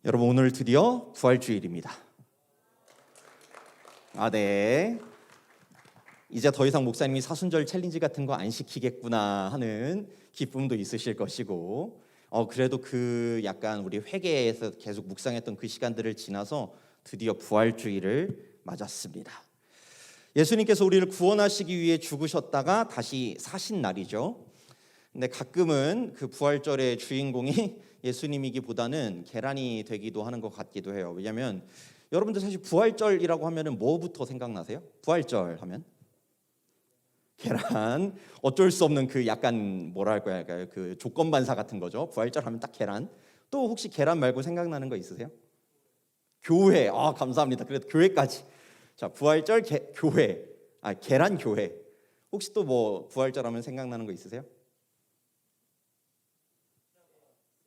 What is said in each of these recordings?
여러분, 오늘 드디어 부활주일입니다. 네. 이제 더 이상 목사님이 사순절 챌린지 같은 거 안 시키겠구나 하는 기쁨도 있으실 것이고, 그래도 그 약간 우리 회개에서 계속 묵상했던 그 시간들을 지나서 드디어 부활주일을 맞았습니다. 예수님께서 우리를 구원하시기 위해 죽으셨다가 다시 사신 날이죠. 근데 가끔은 그 부활절의 주인공이 예수님이기보다는 계란이 되기도 하는 것 같기도 해요. 왜냐하면 여러분들 사실 부활절이라고 하면은 뭐부터 생각나세요? 부활절 하면 계란, 어쩔 수 없는 그 약간 뭐랄까요, 그 조건반사 같은 거죠. 부활절 하면 딱 계란. 또 혹시 계란 말고 생각나는 거 있으세요? 교회. 감사합니다. 그래도 교회까지. 자, 부활절 교회. 계란 교회. 혹시 또 뭐 부활절 하면 생각나는 거 있으세요?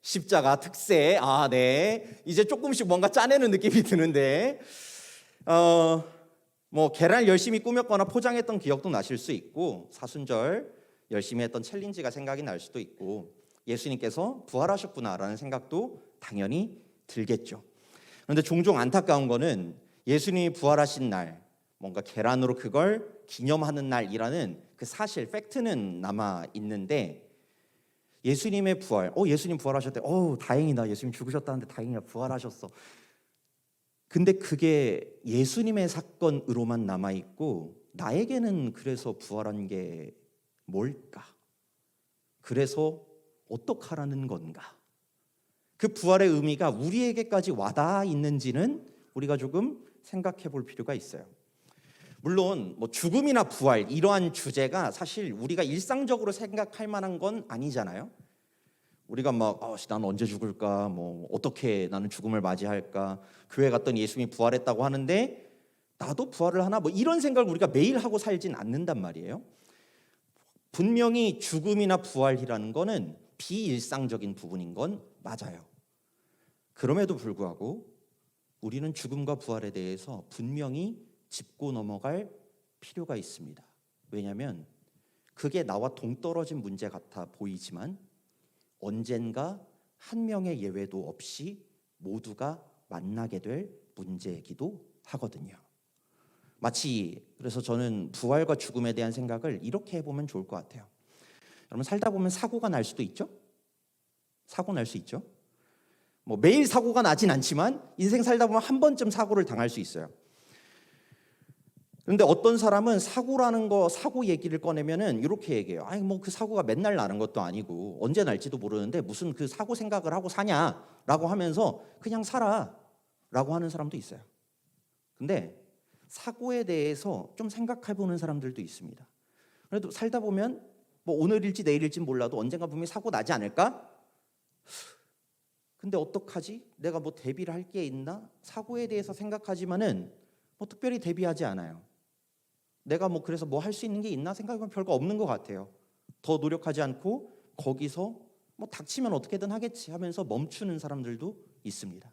십자가 특세. 네. 이제 조금씩 뭔가 짜내는 느낌이 드는데, 뭐 계란을 열심히 꾸몄거나 포장했던 기억도 나실 수 있고, 사순절 열심히 했던 챌린지가 생각이 날 수도 있고, 예수님께서 부활하셨구나라는 생각도 당연히 들겠죠. 그런데 종종 안타까운 거는 예수님이 부활하신 날, 뭔가 계란으로 그걸 기념하는 날이라는 그 사실, 팩트는 남아 있는데, 예수님의 부활, 예수님 부활하셨대. 다행이다. 예수님 죽으셨다는데 다행이야. 부활하셨어. 근데 그게 예수님의 사건으로만 남아 있고, 나에게는 그래서 부활한 게 뭘까? 그래서 어떡하라는 건가? 그 부활의 의미가 우리에게까지 와닿아 있는지는 우리가 조금 생각해 볼 필요가 있어요. 물론 뭐 죽음이나 부활 이러한 주제가 사실 우리가 일상적으로 생각할 만한 건 아니잖아요. 우리가 막 난 언제 죽을까, 뭐 어떻게 나는 죽음을 맞이할까, 교회 갔더니 예수님이 부활했다고 하는데 나도 부활을 하나, 뭐 이런 생각을 우리가 매일 하고 살진 않는단 말이에요. 분명히 죽음이나 부활이라는 거는 비일상적인 부분인 건 맞아요. 그럼에도 불구하고 우리는 죽음과 부활에 대해서 분명히 짚고 넘어갈 필요가 있습니다. 왜냐하면 그게 나와 동떨어진 문제 같아 보이지만 언젠가 한 명의 예외도 없이 모두가 만나게 될 문제이기도 하거든요. 마치 그래서 저는 부활과 죽음에 대한 생각을 이렇게 해보면 좋을 것 같아요. 여러분, 살다 보면 사고가 날 수도 있죠? 사고 날 수 있죠? 뭐 매일 사고가 나진 않지만 인생 살다 보면 한 번쯤 사고를 당할 수 있어요. 그런데 어떤 사람은 사고 얘기를 꺼내면은 이렇게 얘기해요. 뭐 그 사고가 맨날 나는 것도 아니고 언제 날지도 모르는데 무슨 그 사고 생각을 하고 사냐라고 하면서 그냥 살아라고 하는 사람도 있어요. 근데 사고에 대해서 좀 생각해 보는 사람들도 있습니다. 그래도 살다 보면 뭐 오늘일지 내일일지 몰라도 언젠가 분명히 사고 나지 않을까? 근데 어떡하지? 내가 뭐 대비를 할 게 있나? 사고에 대해서 생각하지만은 뭐 특별히 대비하지 않아요. 내가 뭐 그래서 뭐 할 수 있는 게 있나 생각해보면 별거 없는 것 같아요. 더 노력하지 않고 거기서 뭐 닥치면 어떻게든 하겠지 하면서 멈추는 사람들도 있습니다.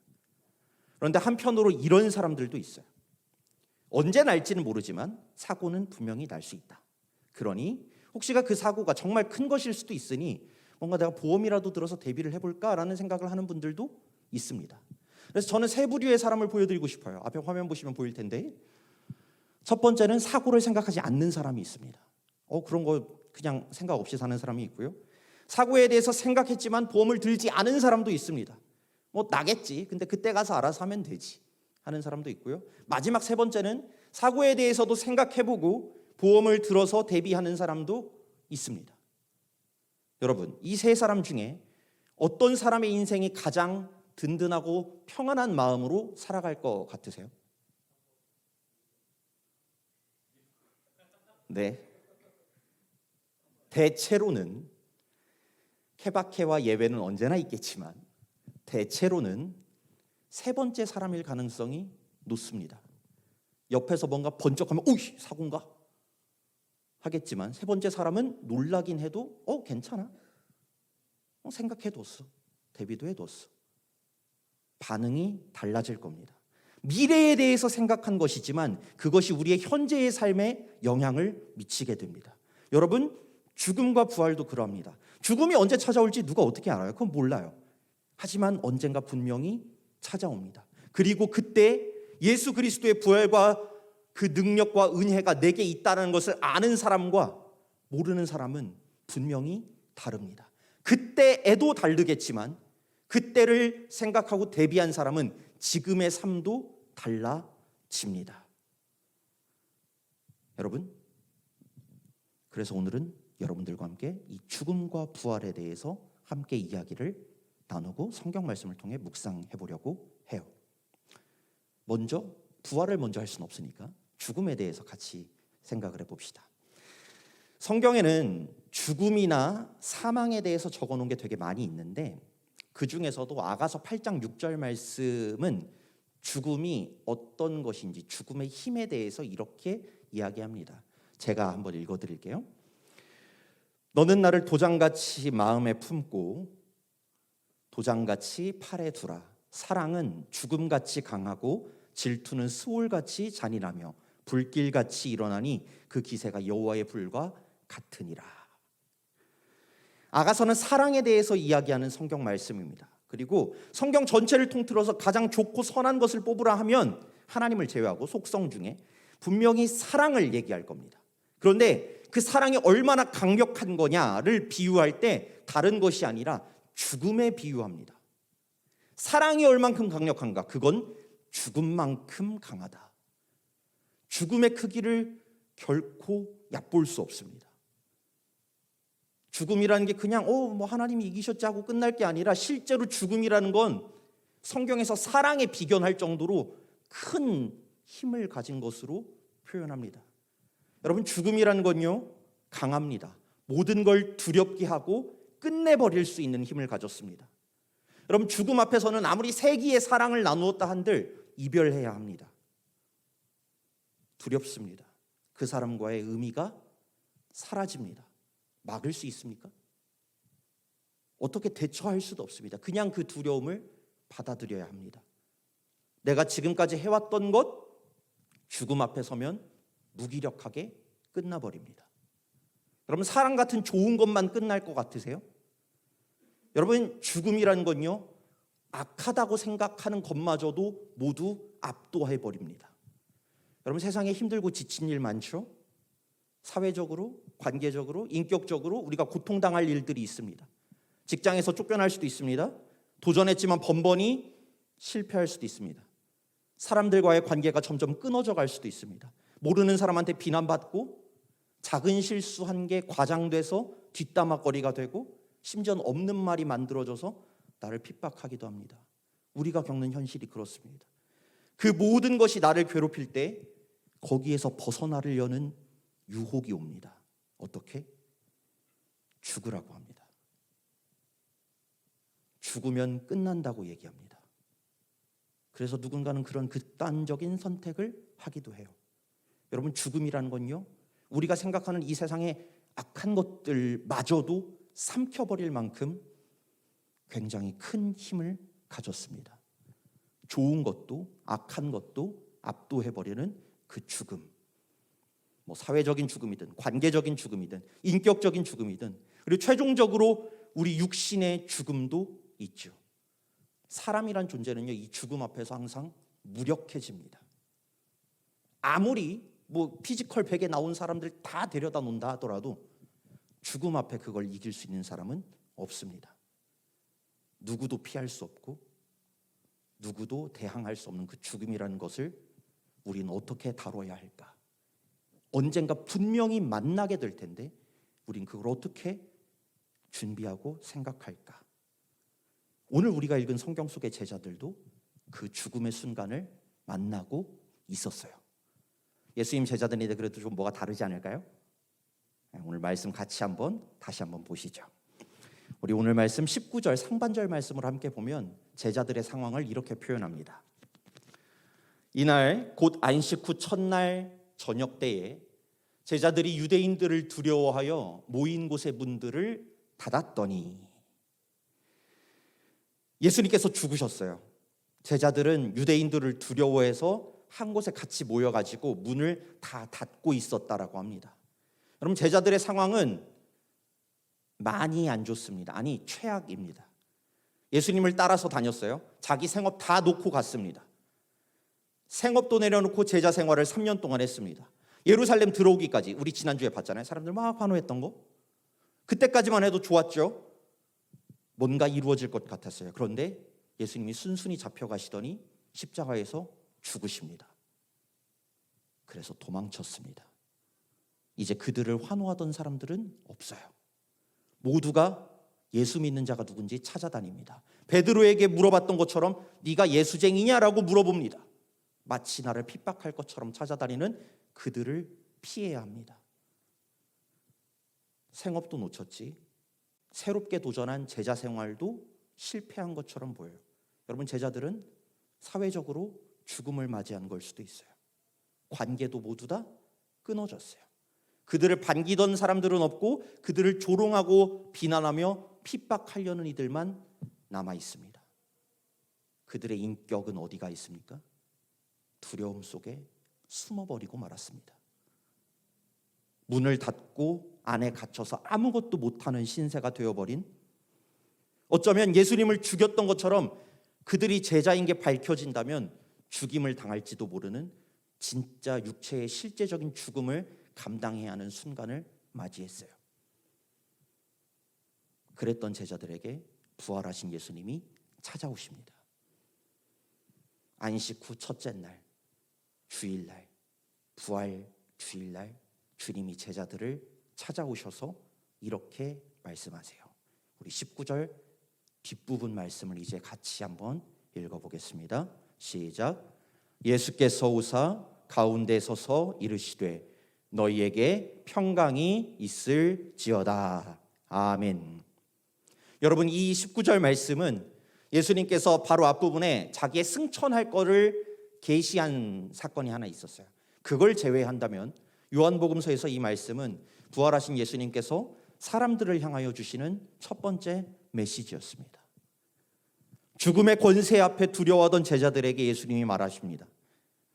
그런데 한편으로 이런 사람들도 있어요. 언제 날지는 모르지만 사고는 분명히 날 수 있다. 그러니 혹시가 그 사고가 정말 큰 것일 수도 있으니 뭔가 내가 보험이라도 들어서 대비를 해볼까라는 생각을 하는 분들도 있습니다. 그래서 저는 세 부류의 사람을 보여드리고 싶어요. 앞에 화면 보시면 보일 텐데, 첫 번째는 사고를 생각하지 않는 사람이 있습니다. 그런 거 그냥 생각 없이 사는 사람이 있고요. 사고에 대해서 생각했지만 보험을 들지 않은 사람도 있습니다. 뭐 나겠지. 근데 그때 가서 알아서 하면 되지 하는 사람도 있고요. 마지막 세 번째는 사고에 대해서도 생각해보고 보험을 들어서 대비하는 사람도 있습니다. 여러분, 이 세 사람 중에 어떤 사람의 인생이 가장 든든하고 평안한 마음으로 살아갈 것 같으세요? 네. 대체로는 케바케와 예외는 언제나 있겠지만 대체로는 세 번째 사람일 가능성이 높습니다. 옆에서 뭔가 번쩍하면 사고인가? 하겠지만 세 번째 사람은 놀라긴 해도 괜찮아. 생각해뒀어. 대비도 해뒀어. 반응이 달라질 겁니다. 미래에 대해서 생각한 것이지만 그것이 우리의 현재의 삶에 영향을 미치게 됩니다. 여러분, 죽음과 부활도 그러합니다. 죽음이 언제 찾아올지 누가 어떻게 알아요? 그건 몰라요. 하지만 언젠가 분명히 찾아옵니다. 그리고 그때 예수 그리스도의 부활과 그 능력과 은혜가 내게 있다는 것을 아는 사람과 모르는 사람은 분명히 다릅니다. 그때에도 다르겠지만 그때를 생각하고 대비한 사람은 지금의 삶도 달라집니다. 여러분, 그래서 오늘은 여러분들과 함께 이 죽음과 부활에 대해서 함께 이야기를 나누고 성경 말씀을 통해 묵상해 보려고 해요. 먼저 부활을 먼저 할 수는 없으니까 죽음에 대해서 같이 생각을 해봅시다. 성경에는 죽음이나 사망에 대해서 적어놓은 게 되게 많이 있는데 그 중에서도 아가서 8장 6절 말씀은 죽음이 어떤 것인지 죽음의 힘에 대해서 이렇게 이야기합니다. 제가 한번 읽어드릴게요. 너는 나를 도장같이 마음에 품고 도장같이 팔에 두라. 사랑은 죽음같이 강하고 질투는 스올같이 잔인하며 불길같이 일어나니 그 기세가 여호와의 불과 같으니라. 아가서는 사랑에 대해서 이야기하는 성경 말씀입니다. 그리고 성경 전체를 통틀어서 가장 좋고 선한 것을 뽑으라 하면 하나님을 제외하고 속성 중에 분명히 사랑을 얘기할 겁니다. 그런데 그 사랑이 얼마나 강력한 거냐를 비유할 때 다른 것이 아니라 죽음에 비유합니다. 사랑이 얼만큼 강력한가? 그건 죽음만큼 강하다. 죽음의 크기를 결코 얕볼 수 없습니다. 죽음이라는 게 그냥 뭐 하나님이 이기셨지 하고 끝날 게 아니라 실제로 죽음이라는 건 성경에서 사랑에 비견할 정도로 큰 힘을 가진 것으로 표현합니다. 여러분, 죽음이라는 건요 강합니다. 모든 걸 두렵게 하고 끝내버릴 수 있는 힘을 가졌습니다. 여러분, 죽음 앞에서는 아무리 세기의 사랑을 나누었다 한들 이별해야 합니다. 두렵습니다. 그 사람과의 의미가 사라집니다. 막을 수 있습니까? 어떻게 대처할 수도 없습니다. 그냥 그 두려움을 받아들여야 합니다. 내가 지금까지 해왔던 것 죽음 앞에 서면 무기력하게 끝나버립니다. 여러분, 사랑 같은 좋은 것만 끝날 것 같으세요? 여러분, 죽음이라는 건요 악하다고 생각하는 것마저도 모두 압도해버립니다. 여러분, 세상에 힘들고 지친 일 많죠? 사회적으로, 관계적으로, 인격적으로 우리가 고통당할 일들이 있습니다. 직장에서 쫓겨날 수도 있습니다. 도전했지만 번번이 실패할 수도 있습니다. 사람들과의 관계가 점점 끊어져 갈 수도 있습니다. 모르는 사람한테 비난받고 작은 실수한 게 과장돼서 뒷담화거리가 되고 심지어는 없는 말이 만들어져서 나를 핍박하기도 합니다. 우리가 겪는 현실이 그렇습니다. 그 모든 것이 나를 괴롭힐 때 거기에서 벗어나려는 유혹이 옵니다. 어떻게? 죽으라고 합니다. 죽으면 끝난다고 얘기합니다. 그래서 누군가는 그런 극단적인 선택을 하기도 해요. 여러분, 죽음이라는 건요 우리가 생각하는 이 세상의 악한 것들마저도 삼켜버릴 만큼 굉장히 큰 힘을 가졌습니다. 좋은 것도 악한 것도 압도해버리는 그 죽음, 뭐 사회적인 죽음이든 관계적인 죽음이든 인격적인 죽음이든, 그리고 최종적으로 우리 육신의 죽음도 있죠. 사람이란 존재는요 이 죽음 앞에서 항상 무력해집니다. 아무리 뭐 피지컬 100에 나온 사람들 다 데려다 놓는다 하더라도 죽음 앞에 그걸 이길 수 있는 사람은 없습니다. 누구도 피할 수 없고 누구도 대항할 수 없는 그 죽음이라는 것을 우리는 어떻게 다뤄야 할까? 언젠가 분명히 만나게 될 텐데 우린 그걸 어떻게 준비하고 생각할까? 오늘 우리가 읽은 성경 속의 제자들도 그 죽음의 순간을 만나고 있었어요. 예수님 제자들인데 그래도 좀 뭐가 다르지 않을까요? 오늘 말씀 같이 다시 한번 보시죠. 우리 오늘 말씀 19절 상반절 말씀을 함께 보면 제자들의 상황을 이렇게 표현합니다. 이날 곧 안식 후 첫날 저녁 때에 제자들이 유대인들을 두려워하여 모인 곳의 문들을 닫았더니, 예수님께서 죽으셨어요. 제자들은 유대인들을 두려워해서 한 곳에 같이 모여가지고 문을 다 닫고 있었다라고 합니다. 여러분, 제자들의 상황은 많이 안 좋습니다. 아니, 최악입니다. 예수님을 따라서 다녔어요. 자기 생업 다 놓고 갔습니다. 생업도 내려놓고 제자 생활을 3년 동안 했습니다. 예루살렘 들어오기까지, 우리 지난주에 봤잖아요. 사람들 막 환호했던 거. 그때까지만 해도 좋았죠. 뭔가 이루어질 것 같았어요. 그런데 예수님이 순순히 잡혀가시더니 십자가에서 죽으십니다. 그래서 도망쳤습니다. 이제 그들을 환호하던 사람들은 없어요. 모두가 예수 믿는 자가 누군지 찾아다닙니다. 베드로에게 물어봤던 것처럼 네가 예수쟁이냐라고 물어봅니다. 마치 나를 핍박할 것처럼 찾아다니는 그들을 피해야 합니다. 생업도 놓쳤지, 새롭게 도전한 제자 생활도 실패한 것처럼 보여요. 여러분, 제자들은 사회적으로 죽음을 맞이한 걸 수도 있어요. 관계도 모두 다 끊어졌어요. 그들을 반기던 사람들은 없고 그들을 조롱하고 비난하며 핍박하려는 이들만 남아 있습니다. 그들의 인격은 어디가 있습니까? 두려움 속에 숨어버리고 말았습니다. 문을 닫고 안에 갇혀서 아무것도 못하는 신세가 되어버린, 어쩌면 예수님을 죽였던 것처럼 그들이 제자인 게 밝혀진다면 죽임을 당할지도 모르는 진짜 육체의 실제적인 죽음을 감당해야 하는 순간을 맞이했어요. 그랬던 제자들에게 부활하신 예수님이 찾아오십니다. 안식 후 첫째 날, 주일날, 부활 주일날 주님이 제자들을 찾아오셔서 이렇게 말씀하세요. 우리 19절 뒷부분 말씀을 이제 같이 한번 읽어보겠습니다. 시작. 예수께서 오사 가운데 서서 이르시되 너희에게 평강이 있을지어다. 아멘. 여러분, 이 19절 말씀은 예수님께서 바로 앞부분에 자기의 승천할 거를 계시한 사건이 하나 있었어요. 그걸 제외한다면 요한복음서에서 이 말씀은 부활하신 예수님께서 사람들을 향하여 주시는 첫 번째 메시지였습니다. 죽음의 권세 앞에 두려워하던 제자들에게 예수님이 말하십니다.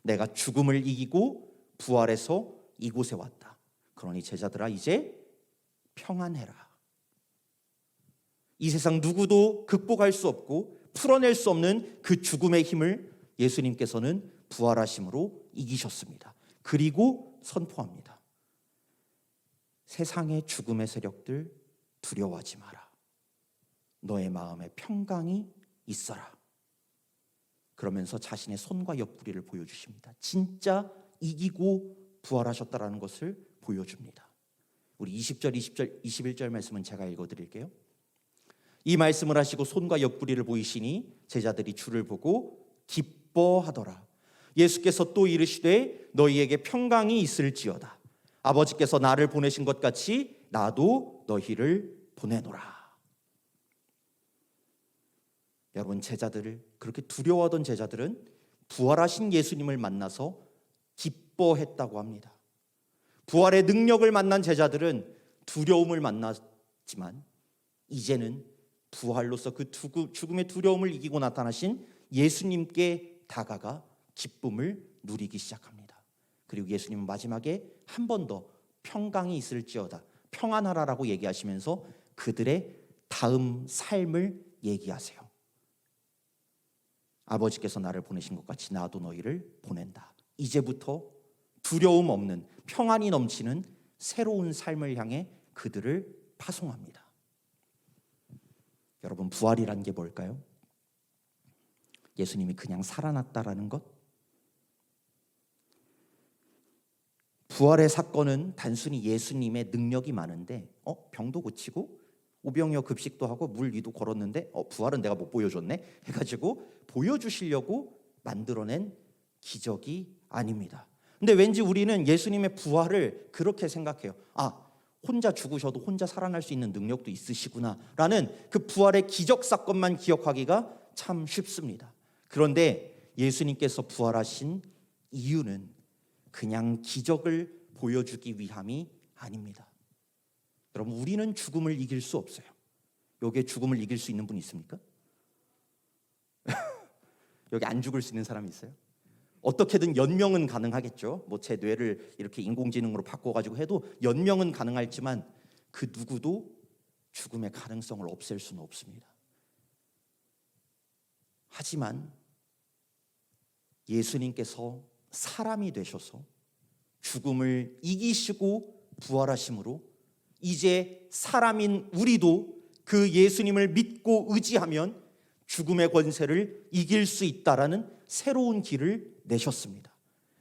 내가 죽음을 이기고 부활해서 이곳에 왔다. 그러니 제자들아, 이제 평안해라. 이 세상 누구도 극복할 수 없고 풀어낼 수 없는 그 죽음의 힘을 예수님께서는 부활하심으로 이기셨습니다. 그리고 선포합니다. 세상의 죽음의 세력들 두려워하지 마라. 너의 마음에 평강이 있어라. 그러면서 자신의 손과 옆구리를 보여주십니다. 진짜 이기고 부활하셨다라는 것을 보여줍니다. 우리 20절, 20절, 21절 말씀은 제가 읽어드릴게요. 이 말씀을 하시고 손과 옆구리를 보이시니 제자들이 주를 보고 기뻐하더라. 예수께서 또 이르시되 너희에게 평강이 있을지어다. 아버지께서 나를 보내신 것 같이 나도 너희를 보내노라. 여러분, 제자들을 그렇게 두려워하던 제자들은 부활하신 예수님을 만나서 기뻐했다고 합니다. 부활의 능력을 만난 제자들은 두려움을 만났지만 이제는 부활로서 그 죽음의 두려움을 이기고 나타나신 예수님께 다가가 기쁨을 누리기 시작합니다. 그리고 예수님은 마지막에 한 번 더 평강이 있을지어다, 평안하라라고 얘기하시면서 그들의 다음 삶을 얘기하세요. 아버지께서 나를 보내신 것 같이 나도 너희를 보낸다. 이제부터 두려움 없는 평안이 넘치는 새로운 삶을 향해 그들을 파송합니다. 여러분, 부활이란 게 뭘까요? 예수님이 그냥 살아났다라는 것? 부활의 사건은 단순히 예수님의 능력이 많은데 병도 고치고 오병이어 급식도 하고 물 위도 걸었는데 부활은 내가 못 보여줬네 해가지고 보여주시려고 만들어낸 기적이 아닙니다. 근데 왠지 우리는 예수님의 부활을 그렇게 생각해요. 혼자 죽으셔도 혼자 살아날 수 있는 능력도 있으시구나라는 그 부활의 기적 사건만 기억하기가 참 쉽습니다. 그런데 예수님께서 부활하신 이유는 그냥 기적을 보여주기 위함이 아닙니다. 여러분, 우리는 죽음을 이길 수 없어요. 여기에 죽음을 이길 수 있는 분 있습니까? 여기 안 죽을 수 있는 사람이 있어요? 어떻게든 연명은 가능하겠죠. 제 뇌를 이렇게 인공지능으로 바꿔가지고 해도 연명은 가능할지만 그 누구도 죽음의 가능성을 없앨 수는 없습니다. 하지만 예수님께서 사람이 되셔서 죽음을 이기시고 부활하심으로 이제 사람인 우리도 그 예수님을 믿고 의지하면 죽음의 권세를 이길 수 있다라는 새로운 길을 내셨습니다.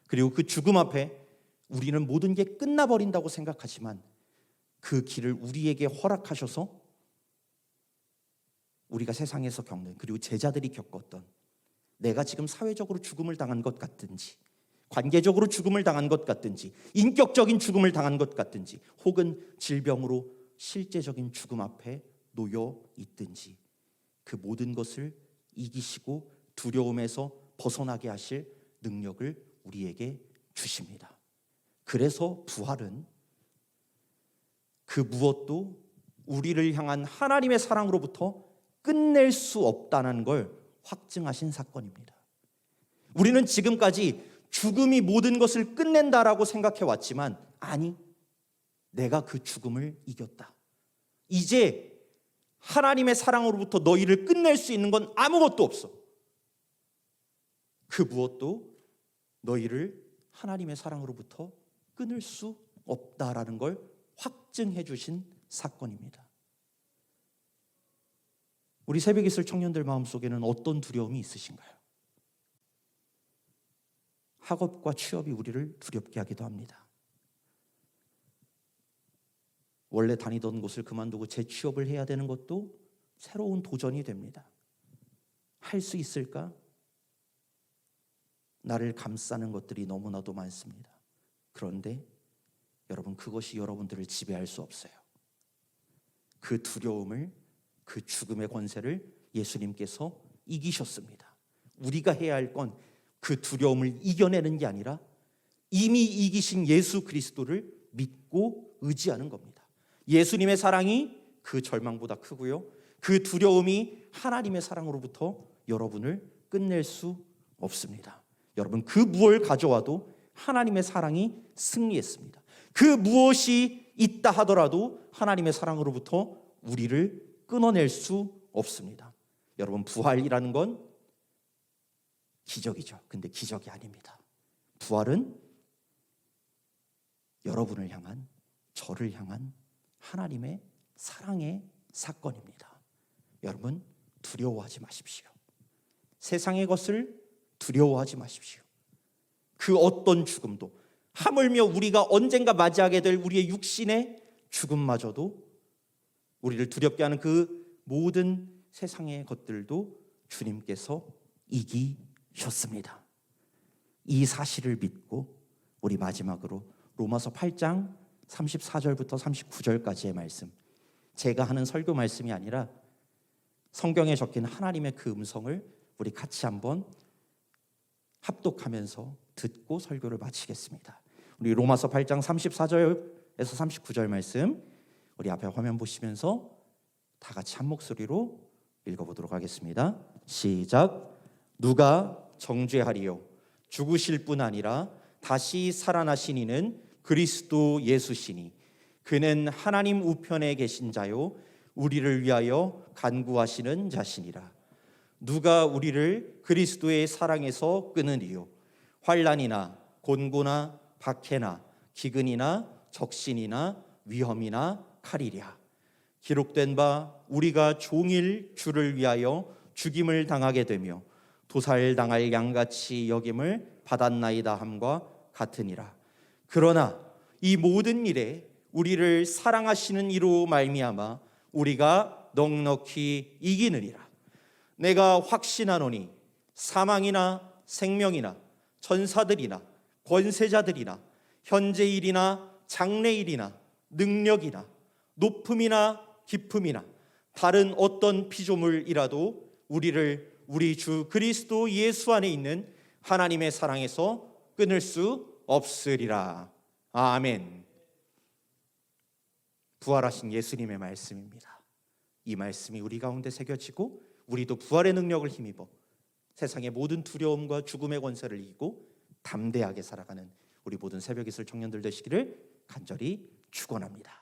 그리고 그 죽음 앞에 우리는 모든 게 끝나버린다고 생각하지만 그 길을 우리에게 허락하셔서 우리가 세상에서 겪는, 그리고 제자들이 겪었던, 내가 지금 사회적으로 죽음을 당한 것 같든지, 관계적으로 죽음을 당한 것 같든지, 인격적인 죽음을 당한 것 같든지, 혹은 질병으로 실제적인 죽음 앞에 놓여 있든지 그 모든 것을 이기시고 두려움에서 벗어나게 하실 능력을 우리에게 주십니다. 그래서 부활은 그 무엇도 우리를 향한 하나님의 사랑으로부터 끝낼 수 없다는 걸 확증하신 사건입니다. 우리는 지금까지 죽음이 모든 것을 끝낸다라고 생각해 왔지만, 아니, 내가 그 죽음을 이겼다. 이제 하나님의 사랑으로부터 너희를 끝낼 수 있는 건 아무것도 없어. 그 무엇도 너희를 하나님의 사랑으로부터 끊을 수 없다라는 걸 확증해 주신 사건입니다. 우리 새벽 이슬 청년들 마음속에는 어떤 두려움이 있으신가요? 학업과 취업이 우리를 두렵게 하기도 합니다. 원래 다니던 곳을 그만두고 재취업을 해야 되는 것도 새로운 도전이 됩니다. 할 수 있을까? 나를 감싸는 것들이 너무나도 많습니다. 그런데 여러분, 그것이 여러분들을 지배할 수 없어요. 그 두려움을, 그 죽음의 권세를 예수님께서 이기셨습니다. 우리가 해야 할 건 그 두려움을 이겨내는 게 아니라 이미 이기신 예수 그리스도를 믿고 의지하는 겁니다. 예수님의 사랑이 그 절망보다 크고요, 그 두려움이 하나님의 사랑으로부터 여러분을 끝낼 수 없습니다. 여러분, 그 무엇을 가져와도 하나님의 사랑이 승리했습니다. 그 무엇이 있다 하더라도 하나님의 사랑으로부터 우리를 끊어낼 수 없습니다. 여러분, 부활이라는 건 기적이죠. 근데 기적이 아닙니다. 부활은 여러분을 향한, 저를 향한 하나님의 사랑의 사건입니다. 여러분, 두려워하지 마십시오. 세상의 것을 두려워하지 마십시오. 그 어떤 죽음도, 하물며 우리가 언젠가 맞이하게 될 우리의 육신의 죽음마저도, 우리를 두렵게 하는 그 모든 세상의 것들도 주님께서 이기셨습니다. 이 사실을 믿고 우리 마지막으로 로마서 8장 34절부터 39절까지의 말씀, 제가 하는 설교 말씀이 아니라 성경에 적힌 하나님의 그 음성을 우리 같이 한번 합독하면서 듣고 설교를 마치겠습니다. 우리 로마서 8장 34절에서 39절 말씀, 우리 앞에 화면 보시면서 다 같이 한 목소리로 읽어보도록 하겠습니다. 시작. 누가 정죄하리요? 죽으실 뿐 아니라 다시 살아나신 이는 그리스도 예수시니 그는 하나님 우편에 계신 자요 우리를 위하여 간구하시는 자시니라. 누가 우리를 그리스도의 사랑에서 끊으리요? 환난이나 곤고나 박해나 기근이나 적신이나 위험이나 칼이랴. 기록된 바 우리가 종일 주를 위하여 죽임을 당하게 되며 도살당할 양같이 여김을 받았나이다 함과 같으니라. 그러나 이 모든 일에 우리를 사랑하시는 이로 말미암아 우리가 넉넉히 이기느니라. 내가 확신하노니 사망이나 생명이나 천사들이나 권세자들이나 현재일이나 장래일이나 능력이나 높음이나 깊음이나 다른 어떤 피조물이라도 우리를 우리 주 그리스도 예수 안에 있는 하나님의 사랑에서 끊을 수 없으리라. 아멘. 부활하신 예수님의 말씀입니다. 이 말씀이 우리 가운데 새겨지고 우리도 부활의 능력을 힘입어 세상의 모든 두려움과 죽음의 권세를 이기고 담대하게 살아가는 우리 모든 새벽 이슬 청년들 되시기를 간절히 축원합니다.